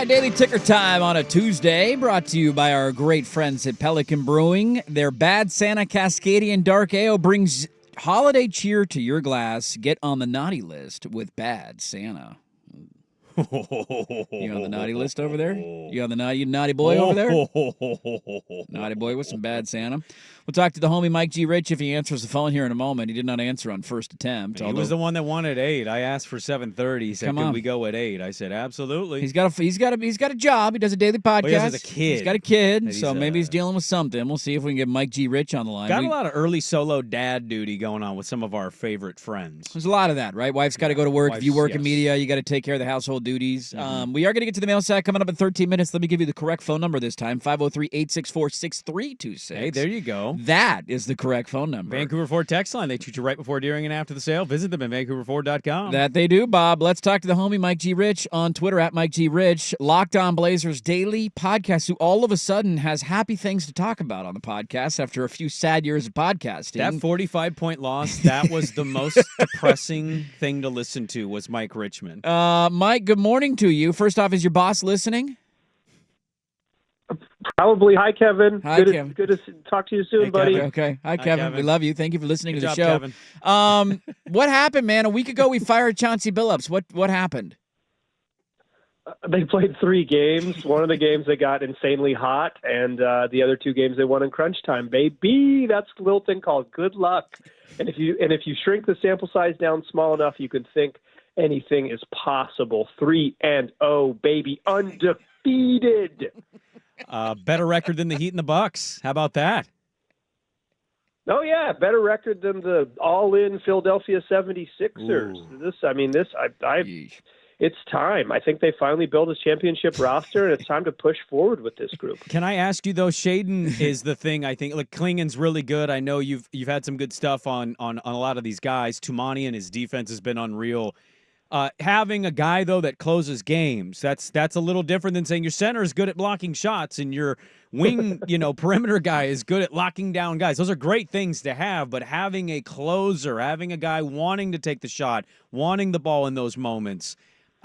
right, Daily Ticker Time on a Tuesday, brought to you by our great friends at Pelican Brewing. Their Bad Santa Cascadian Dark Ale brings holiday cheer to your glass. Get on the naughty list with Bad Santa. You on the naughty list over there? You on the naughty boy over there? Naughty boy with some Bad Santa. We'll talk to the homie Mike G. Rich if he answers the phone here in a moment. He did not answer on first attempt. He was the one that wanted 8. I asked for 7:30. He said, "Can we go at 8?" I said, "Absolutely." He's got a job. He does a daily podcast. Well, he has a kid. He's got a kid, so maybe he's dealing with something. We'll see if we can get Mike G. Rich on the line. Got a lot of early solo dad duty going on with some of our favorite friends. There's a lot of that, right? Wife's got to go to work. If you work in media, you got to take care of the household duties. We are going to get to the mail sack coming up in 13 minutes. Let me give you the correct phone number this time, 503-864-6326. Hey, there you go. That is the correct phone number. Vancouver Ford text line. They treat you right before, during, and after the sale. Visit them at vancouverford.com. That they do, Bob. Let's talk to the homie Mike G. Rich on Twitter at Mike G. Rich. Locked On Blazers daily podcast, who all of a sudden has happy things to talk about on the podcast after a few sad years of podcasting. That 45-point loss, that was the most depressing thing to listen to, was Mike Richman. Mike, good morning to you. First off, is your boss listening? Probably. Hi, Kevin. Hi, Kevin. Good to talk to you soon, buddy. Kevin. Okay. Hi, Kevin. We love you. Thank you for listening to the show. Kevin. What happened, man? A week ago, we fired Chauncey Billups. What happened? They played 3 games. One of the games they got insanely hot, and the other 2 games they won in crunch time. Baby, that's a little thing called good luck. And if you shrink the sample size down small enough, you can think anything is possible. 3-0, baby, undefeated. Better record than the Heat and the Bucks. How about that? Oh, yeah, better record than the all-in Philadelphia 76ers. It's time. I think they finally built a championship roster, and it's time to push forward with this group. Can I ask you, though, Shaden is the thing, I think. Like, Klingen's really good. I know you've had some good stuff on a lot of these guys. Tumani and his defense has been unreal. Having a guy, though, that closes games, that's a little different than saying your center is good at blocking shots and your wing, perimeter guy is good at locking down guys. Those are great things to have, but having a closer, having a guy wanting to take the shot, wanting the ball in those moments.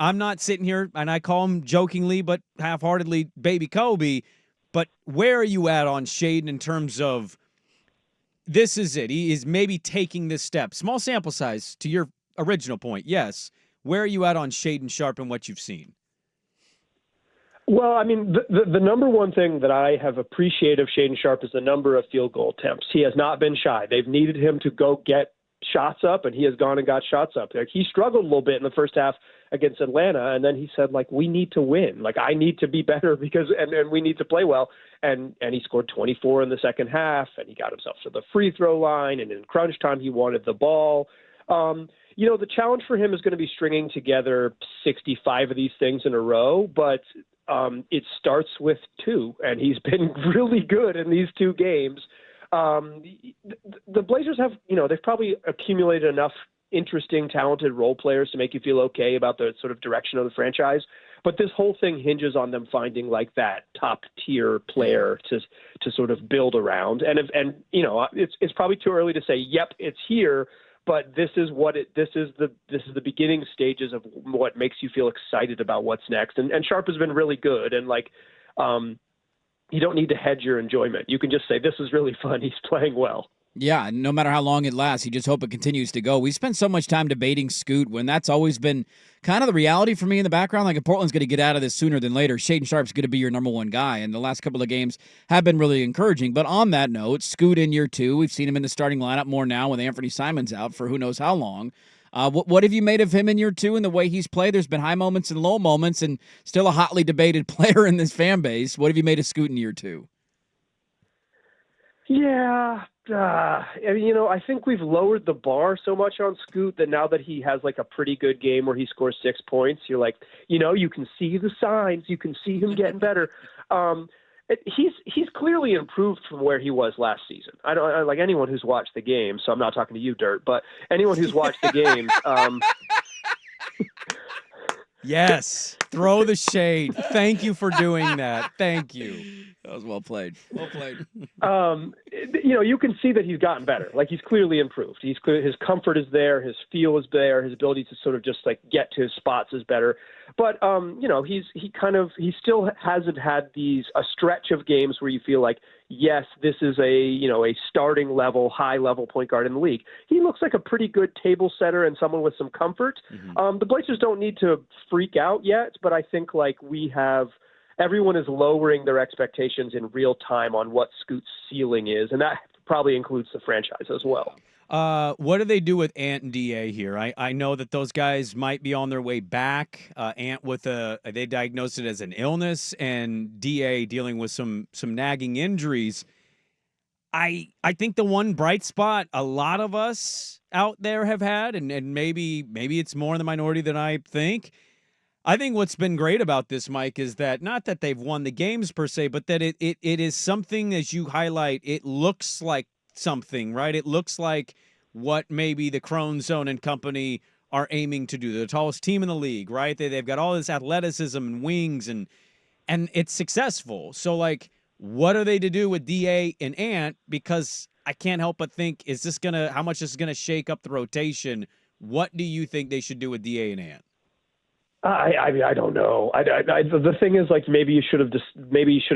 I'm not sitting here, and I call him jokingly but half-heartedly Baby Kobe, but where are you at on Shaden in terms of this is it? He is maybe taking this step. Small sample size, to your original point, yes. Where are you at on Shaden Sharp and what you've seen? Well, I mean, the number one thing that I have appreciated of Shaden Sharp is the number of field goal attempts. He has not been shy. They've needed him to go get shots up, and he has gone and got shots up. Like, he struggled a little bit in the first half against Atlanta, and then he said, we need to win. I need to be better because and we need to play well. And he scored 24 in the second half, and he got himself to the free throw line, and in crunch time he wanted the ball. The challenge for him is going to be stringing together 65 of these things in a row, but it starts with 2, and he's been really good in these 2 games. The Blazers have, they've probably accumulated enough interesting, talented role players to make you feel okay about the sort of direction of the franchise. But this whole thing hinges on them finding that top tier player to sort of build around. And it's probably too early to say, yep, it's here. But this is the beginning stages of what makes you feel excited about what's next. And Sharp has been really good. And you don't need to hedge your enjoyment. You can just say, this is really fun. He's playing well. Yeah, no matter how long it lasts, you just hope it continues to go. We spend so much time debating Scoot when that's always been kind of the reality for me in the background. If Portland's going to get out of this sooner than later, Shaden Sharp's going to be your number 1 guy, and the last couple of games have been really encouraging. But on that note, Scoot in year 2, we've seen him in the starting lineup more now with Anthony Simons out for who knows how long. What have you made of him in year 2 and the way he's played? There's been high moments and low moments, and still a hotly debated player in this fan base. What have you made of Scoot in year 2? Yeah, I think we've lowered the bar so much on Scoot that now that he has a pretty good game where he scores 6 points, you're you can see the signs, you can see him getting better. He's clearly improved from where he was last season. I don't like anyone who's watched the game, so I'm not talking to you, Dirt, but anyone who's watched the games. Yes, throw the shade. Thank you for doing that. Thank you. That was well played. Well played. You can see that he's gotten better. Like, he's clearly improved. His comfort is there. His feel is there. His ability to sort of just like get to his spots is better. But he still hasn't had a stretch of games where you feel like, yes, this is a starting level, high level point guard in the league. He looks like a pretty good table setter and someone with some comfort. The Blazers don't need to freak out yet, but I think everyone is lowering their expectations in real time on what Scoot's ceiling is, and that probably includes the franchise as well. What do they do with Ant and DA here? I know that those guys might be on their way back. Ant they diagnosed it as an illness, and DA dealing with some nagging injuries. I think the one bright spot a lot of us out there have had, and maybe it's more in the minority than I think. I think what's been great about this, Mike, is that not that they've won the games per se, but that it is something, as you highlight, it looks like something, right? It looks like what maybe the Crone Zone and company are aiming to do. They're the tallest team in the league, right? They've got all this athleticism and wings, and it's successful. So, like, what are they to do with DA and Ant? Because I can't help but think, how much is going to shake up the rotation? What do you think they should do with DA and Ant? I don't know. The thing is, like, maybe you should have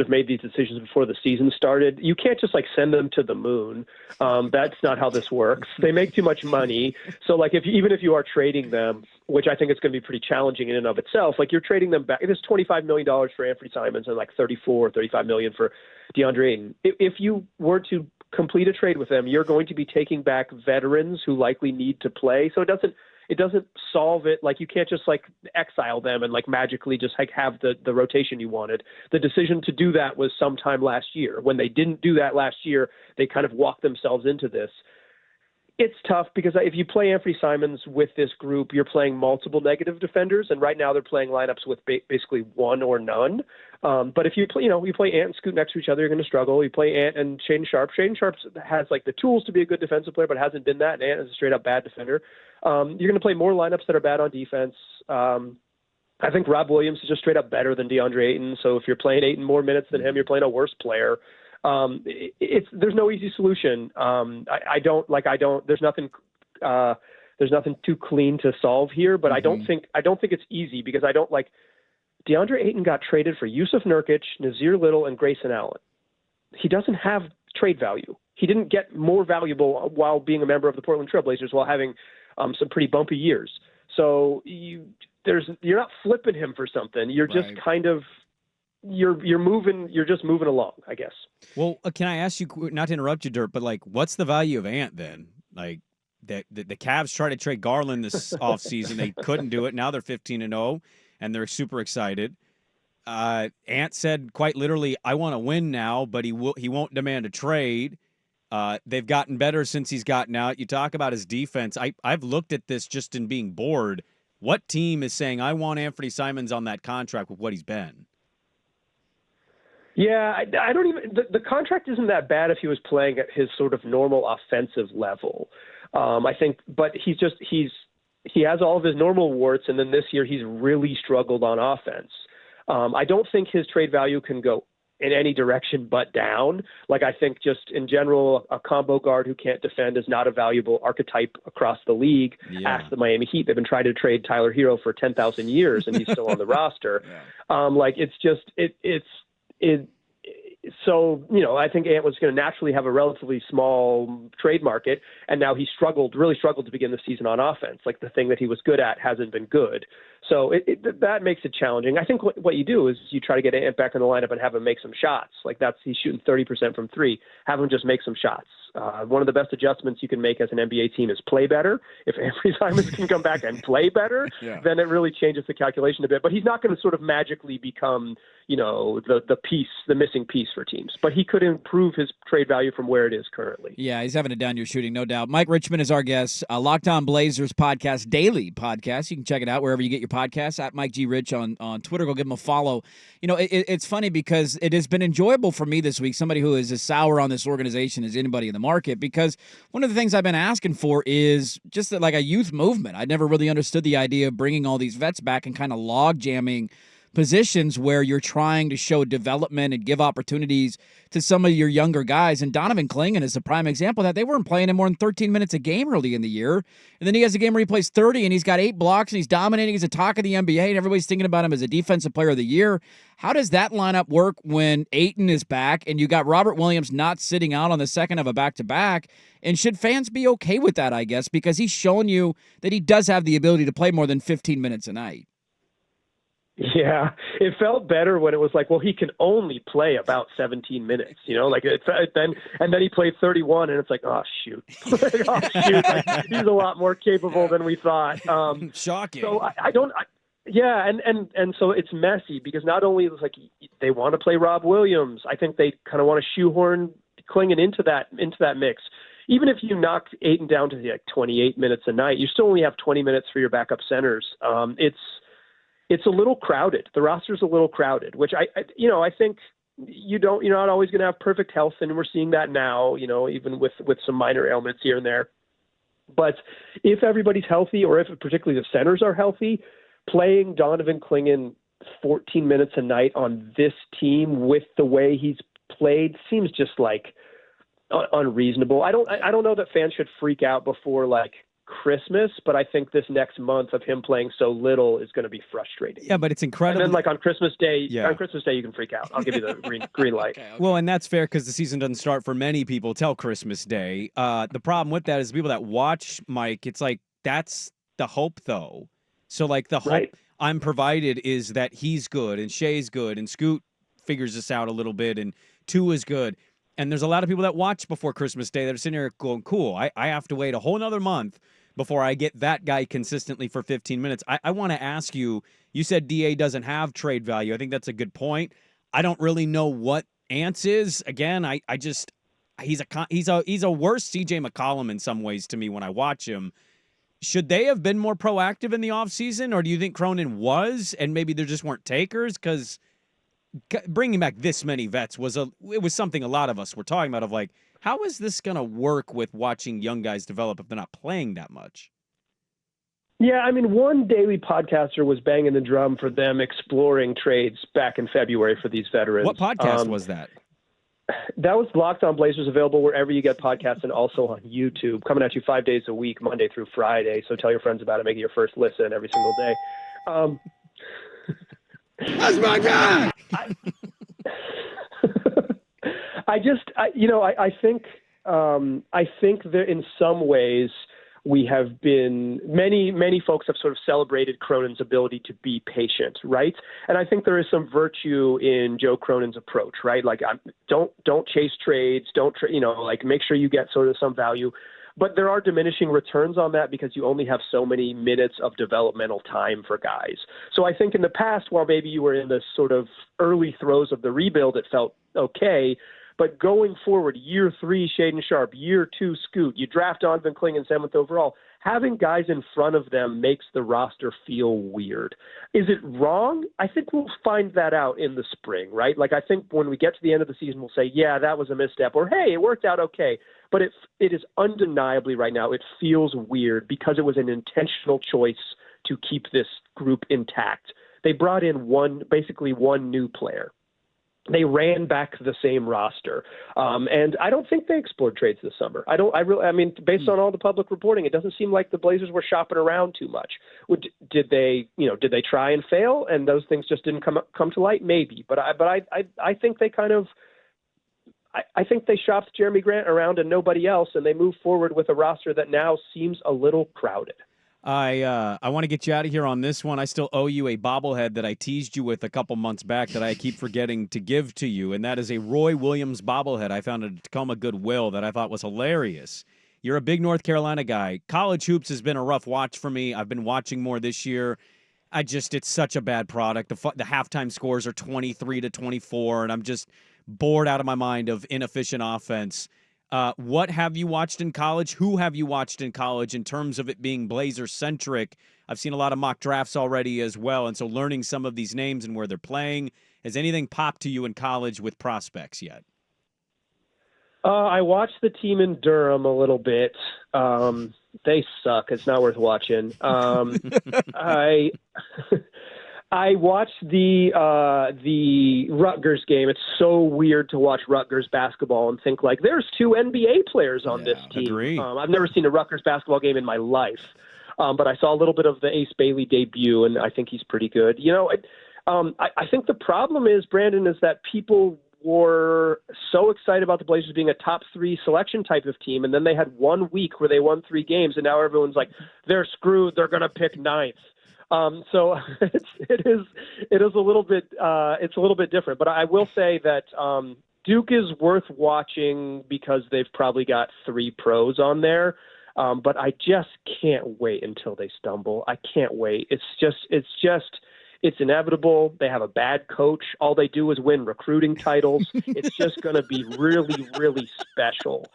made these decisions before the season started. You can't just like send them to the moon. That's not how this works. They make too much money. So like, even if you are trading them, which I think it's going to be pretty challenging in and of itself, like you're trading them back. It is $25 million for Anthony Simons and like $35 million for DeAndre Ayton. If you were to complete a trade with them, you're going to be taking back veterans who likely need to play. So it doesn't solve it. Like, you can't just like exile them and like magically just like have the rotation you wanted. The decision to do that was sometime last year. When they didn't do that last year, they kind of walked themselves into this. It's tough because if you play Anthony Simons with this group, you're playing multiple negative defenders, and right now they're playing lineups with basically one or none. But if you play Ant and Scoot next to each other, you're going to struggle. You play Ant and Shaedon Sharpe. Shaedon Sharpe has like the tools to be a good defensive player, but hasn't been that. And Ant is a straight up bad defender. You're going to play more lineups that are bad on defense. I think Rob Williams is just straight up better than DeAndre Ayton. So if you're playing Ayton more minutes than him, you're playing a worse player. There's no easy solution. There's nothing too clean to solve here, but I don't think it's easy because DeAndre Ayton got traded for Yusuf Nurkic, Nazir Little, and Grayson Allen. He doesn't have trade value. He didn't get more valuable while being a member of the Portland Trail Blazers while having some pretty bumpy years. So you're not flipping him for something. You're just kind of you're just moving along, I guess. Well, can I ask you, not to interrupt you, Dirt, but like, what's the value of Ant then? Like, the Cavs tried to trade Garland this offseason. They couldn't do it. Now they're 15-0, and they're super excited. Ant said quite literally, I want to win now, but he won't demand a trade. They've gotten better since he's gotten out. You talk about his defense. I've looked at this just in being bored. What team is saying, I want Anthony Simons on that contract with what he's been? Yeah, I don't even – the contract isn't that bad if he was playing at his sort of normal offensive level. I think – but he has all of his normal warts, and then this year he's really struggled on offense. I don't think his trade value can go in any direction but down. Like, I think just in general, a combo guard who can't defend is not a valuable archetype across the league. Yeah. Ask the Miami Heat. They've been trying to trade Tyler Hero for 10,000 years, and he's still on the roster. Yeah. So, I think Ant was going to naturally have a relatively small trade market, and now he really struggled to begin the season on offense. Like, the thing that he was good at hasn't been good. So that makes it challenging. I think what you do is you try to get Ant back in the lineup and have him make some shots. Like, he's shooting 30% from three. Have him just make some shots. One of the best adjustments you can make as an NBA team is play better. If Anthony Simons can come back and play better, then it really changes the calculation a bit. But he's not going to sort of magically become, the missing piece for teams. But he could improve his trade value from where it is currently. Yeah, he's having a down year shooting, no doubt. Mike Richmond is our guest. Locked On Blazers podcast, daily podcast. You can check it out wherever you get your podcasts, at Mike G. Rich on Twitter. Go give him a follow. It's funny because it has been enjoyable for me this week, somebody who is as sour on this organization as anybody in the market, because one of the things I've been asking for is just like a youth movement. I never really understood the idea of bringing all these vets back and kind of log jamming positions where you're trying to show development and give opportunities to some of your younger guys. And Donovan Clingan is a prime example of that. They weren't playing him more than 13 minutes a game early in the year. And then he has a game where he plays 30 and he's got 8 blocks and he's dominating. He's a talk of the NBA and everybody's thinking about him as a defensive player of the year. How does that lineup work when Ayton is back and you got Robert Williams not sitting out on the second of a back-to-back? And should fans be okay with that, I guess, because he's shown you that he does have the ability to play more than 15 minutes a night? Yeah, it felt better when it was like, well, he can only play about 17 minutes, like then he played 31 and it's like, oh, shoot. Like, he's a lot more capable than we thought. Shocking. So yeah. And so it's messy because not only is like they want to play Rob Williams, I think they kind of want to shoehorn Clingan into that mix. Even if you knock Ayton down to like 28 minutes a night, you still only have 20 minutes for your backup centers. It's a little crowded. The roster's a little crowded, which I think you're not always going to have perfect health, and we're seeing that now, even with some minor ailments here and there. But if everybody's healthy, or if particularly the centers are healthy, playing Donovan Clingan 14 minutes a night on this team with the way he's played seems just like unreasonable. I don't know that fans should freak out before like Christmas, but I think this next month of him playing so little is going to be frustrating. Yeah, but it's incredible. And then like on Christmas Day, you can freak out. I'll give you the green light. Okay. Well, and that's fair because the season doesn't start for many people till Christmas Day. The problem with that is people that watch Mike, it's like that's the hope though. So like the hope I'm provided is that he's good and Shea's good and Scoot figures this out a little bit and Tua is good. And there's a lot of people that watch before Christmas Day that are sitting here going, cool, I have to wait a whole nother month before I get that guy consistently for 15 minutes. I want to ask you, you said DA doesn't have trade value. I think that's a good point. I don't really know what Ants is. Again, he's a worse CJ McCollum in some ways to me when I watch him. Should they have been more proactive in the offseason, or do you think Cronin was and maybe there just weren't takers? Because bringing back this many vets was something a lot of us were talking about of like, how is this going to work with watching young guys develop if they're not playing that much? Yeah, I mean, one daily podcaster was banging the drum for them exploring trades back in February for these veterans. What podcast was that? That was Locked On Blazers, available wherever you get podcasts and also on YouTube, coming at you 5 days a week, Monday through Friday. So tell your friends about it. Make it your first listen every single day. That's my guy. I think that in some ways we have been many folks have sort of celebrated Cronin's ability to be patient, right? And I think there is some virtue in Joe Cronin's approach, right? Like, don't chase trades, like make sure you get sort of some value. But there are diminishing returns on that because you only have so many minutes of developmental time for guys. So I think in the past, while maybe you were in the sort of early throes of the rebuild, it felt okay. But going forward, year 3, Shaedon Sharpe, year 2, Scoot, you draft Donovan Clingan 7th overall, having guys in front of them makes the roster feel weird. Is it wrong? I think we'll find that out in the spring, right? Like, I think when we get to the end of the season, we'll say, yeah, that was a misstep, or hey, it worked out okay. But it is undeniably right now, it feels weird because it was an intentional choice to keep this group intact. They brought in basically one new player. They ran back the same roster. And I don't think they explored trades this summer. Based on all the public reporting, it doesn't seem like the Blazers were shopping around too much. Did they try and fail and those things just didn't come to light? Maybe. But I think they I think they shopped Jeremy Grant around and nobody else, and they moved forward with a roster that now seems a little crowded. I want to get you out of here on this one. I still owe you a bobblehead that I teased you with a couple months back that I keep forgetting to give to you, and that is a Roy Williams bobblehead I found at Tacoma Goodwill that I thought was hilarious. You're a big North Carolina guy. College hoops has been a rough watch for me. I've been watching more this year. It's such a bad product. The halftime scores are 23-24, and I'm just bored out of my mind of inefficient offense. What have you watched in college? Who have you watched in college in terms of it being Blazer-centric? I've seen a lot of mock drafts already as well, and so learning some of these names and where they're playing. Has anything popped to you in college with prospects yet? I watched the team in Durham a little bit. They suck. It's not worth watching. I watched the Rutgers game. It's so weird to watch Rutgers basketball and think like there's two NBA players on this team. Agree. I've never seen a Rutgers basketball game in my life, but I saw a little bit of the Ace Bailey debut, and I think he's pretty good. I think the problem is, Brandon, is that people were so excited about the Blazers being a top 3 selection type of team, and then they had 1 week where they won 3 games, and now everyone's like, they're screwed. They're going to pick 9th. So it is a little bit it's a little bit different, but I will say that Duke is worth watching because they've probably got 3 pros on there. But I just can't wait until they stumble. I can't wait. It's inevitable. They have a bad coach. All they do is win recruiting titles. It's just going to be really, really special.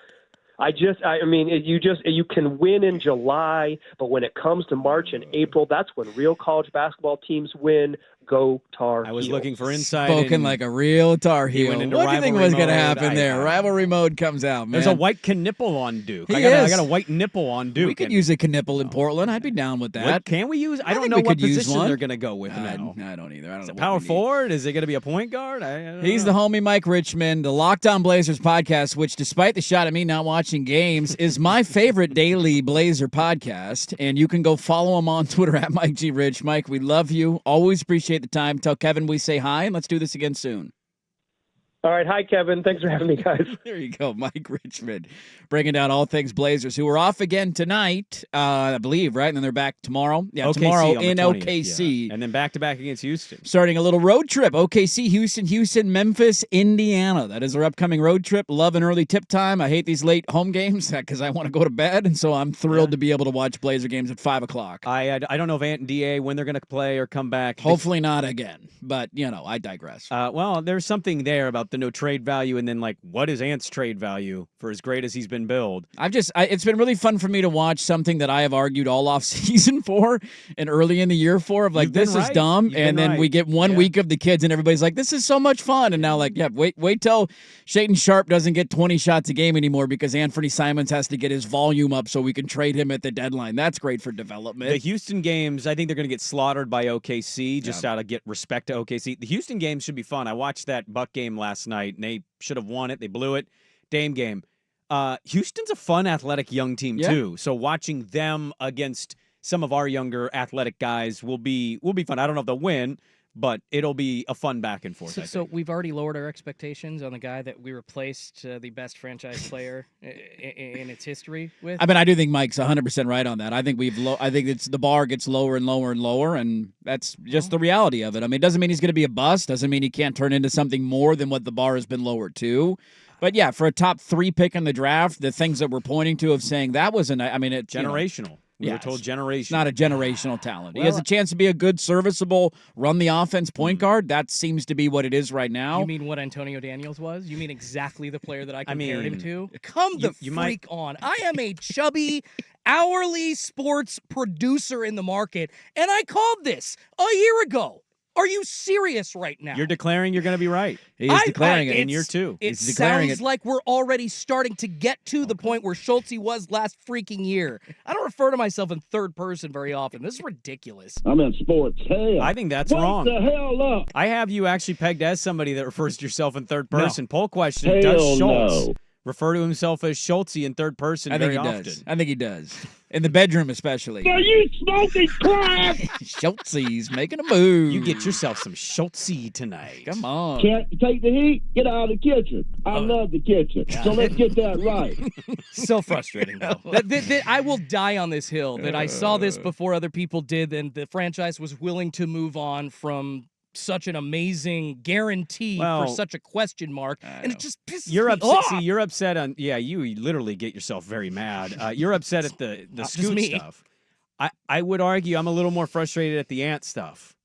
You can win in July, but when it comes to March and April, that's when real college basketball teams win. Go Tar Heels. I was looking for insight. Spoken like a real Tar Heel. Went into What do you think was going to rivalry happen mode. there? Rivalry mode comes out, man. There's a white knipple on Duke. I is. got a white nipple on Duke. We could use a nipple in Portland. I'd be down with that. What can we use? I don't think know we what could use position one. they're going to go with I now. don't either. I don't Is know. it power forward? Is it going to be a point guard? I don't He's know. the homie Mike Richmond, the Locked On Blazers podcast, which, despite the shot at me not watching games, is my favorite daily Blazer podcast. And you can go follow him on Twitter at Mike G. Rich. Mike, we love you. Always appreciate the time. Tell Kevin we say hi, and let's do this again soon. All right. Hi, Kevin. Thanks for having me, guys. There you go, Mike Richmond, breaking down all things Blazers, who are off again tonight, I believe, right? And then they're back tomorrow. Yeah, OKC tomorrow on the in 20th, OKC. yeah. And then back-to-back against Houston. Starting a little road trip, OKC, Houston, Memphis, Indiana. That is our upcoming road trip. Love an early tip time. I hate these late home games because I want to go to bed, and so I'm thrilled to be able to watch Blazer games at 5 o'clock. I don't know if Ant and DA, when they're going to play or come back. Hopefully not again, but, I digress. Well, there's something there about the no trade value, and then, what is Ant's trade value for as great as he's been billed? It's been really fun for me to watch something that I have argued all off season for and early in the year for, this is dumb. And then we get 1 week of the kids and everybody's like, this is so much fun. And now wait till Shaedon Sharpe doesn't get 20 shots a game anymore because Anthony Simons has to get his volume up so we can trade him at the deadline. That's great for development. The Houston games, I think they're going to get slaughtered by OKC just out of get respect to OKC. The Houston games should be fun. I watched that Buck game last night, and they should have won it. They blew it. Dame game. Houston's a fun, athletic young team too. So watching them against some of our younger athletic guys will be fun. I don't know if they'll win, but it'll be a fun back and forth. So we've already lowered our expectations on the guy that we replaced the best franchise player in its history with. I do think Mike's 100% right on that. I think I think it's the bar gets lower and lower and lower, and that's just the reality of it. It doesn't mean he's going to be a bust. Doesn't mean he can't turn into something more than what the bar has been lowered to. But yeah, for a top 3 pick in the draft, the things that we're pointing to of saying that was generational. We were told generational. It's not a generational talent. He has a chance to be a good, serviceable, run the offense point guard. That seems to be what it is right now. You mean what Antonio Daniels was? You mean exactly the player that I compared him to? Come the freak on. I am a chubby, hourly sports producer in the market, and I called this a year ago. Are you serious right now? You're declaring you're going to be right. He is declaring it in year 2. It sounds like we're already starting to get to the point where Schultze was last freaking year. I don't refer to myself in third person very often. This is ridiculous. I'm in sports. Hell. I think that's Wake wrong. the hell up. I have you actually pegged as somebody that refers to yourself in third person. No. Poll question, Hell does Schultz no. refer to himself as Schultze in third person I think very he often? does. I think he does. In the bedroom especially. Are you smoking crack? Schultze's making a move. You get yourself some Schultze tonight. Come on. Can't take the heat? Get out of the kitchen. I love the kitchen. So let's get that right. So frustrating, though. I will die on this hill that I saw this before other people did, and the franchise was willing to move on from such an amazing guarantee for such a question mark, and it just pisses me off. See, you're upset on. Yeah, you literally get yourself very mad. You're upset at the Scoot stuff. I would argue I'm a little more frustrated at the Ant stuff.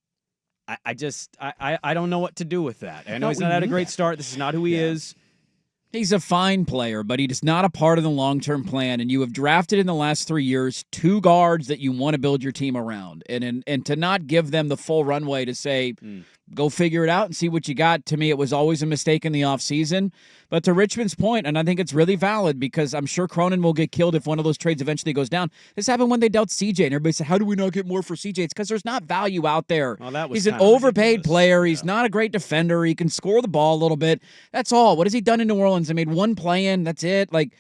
I don't know what to do with that. I know he's not had a great start. This is not who he is. He's a fine player, but he's not a part of the long-term plan, and you have drafted in the last 3 years 2 guards that you want to build your team around, and to not give them the full runway to say, go figure it out and see what you got. To me, it was always a mistake in the offseason. But to Richmond's point, and I think it's really valid because I'm sure Cronin will get killed if one of those trades eventually goes down. This happened when they dealt CJ, and everybody said, how do we not get more for CJ? It's because there's not value out there. Well, he's an overpaid player. He's not a great defender. He can score the ball a little bit. That's all. What has he done in New Orleans? He made one play in. That's it. Like,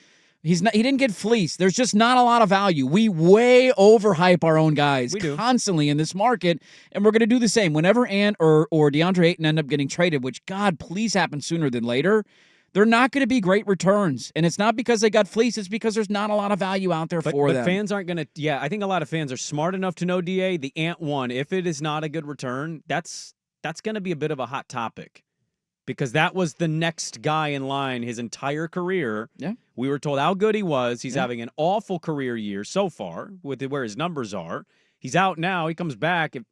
he didn't get fleeced. There's just not a lot of value. We way overhype our own guys constantly in this market, and we're going to do the same. Whenever Ant or DeAndre Ayton end up getting traded, which, God, please happen sooner than later, they're not going to be great returns. And it's not because they got fleeced. It's because there's not a lot of value out there for them. But fans aren't going to I think a lot of fans are smart enough to know, DA, the Ant one, if it is not a good return, that's going to be a bit of a hot topic. Because that was the next guy in line his entire career. Yeah. We were told how good he was. He's having an awful career year so far with where his numbers are. He's out now. He comes back. If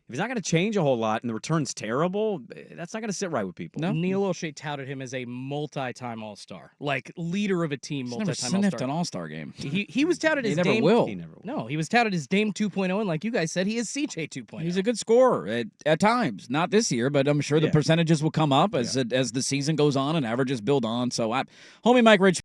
he's not going to change a whole lot and the return's terrible, that's not going to sit right with people. No. Neil O'Shea touted him as a multi-time All-Star, like leader of a team, multi-time All-Star. He's never sniffed an All-Star game. He was touted as Dame. He never will. No, he was touted as Dame 2.0, and like you guys said, he is CJ 2.0. He's a good scorer at times. Not this year, but I'm sure the percentages will come up as the season goes on and averages build on. So, homie Mike Rich.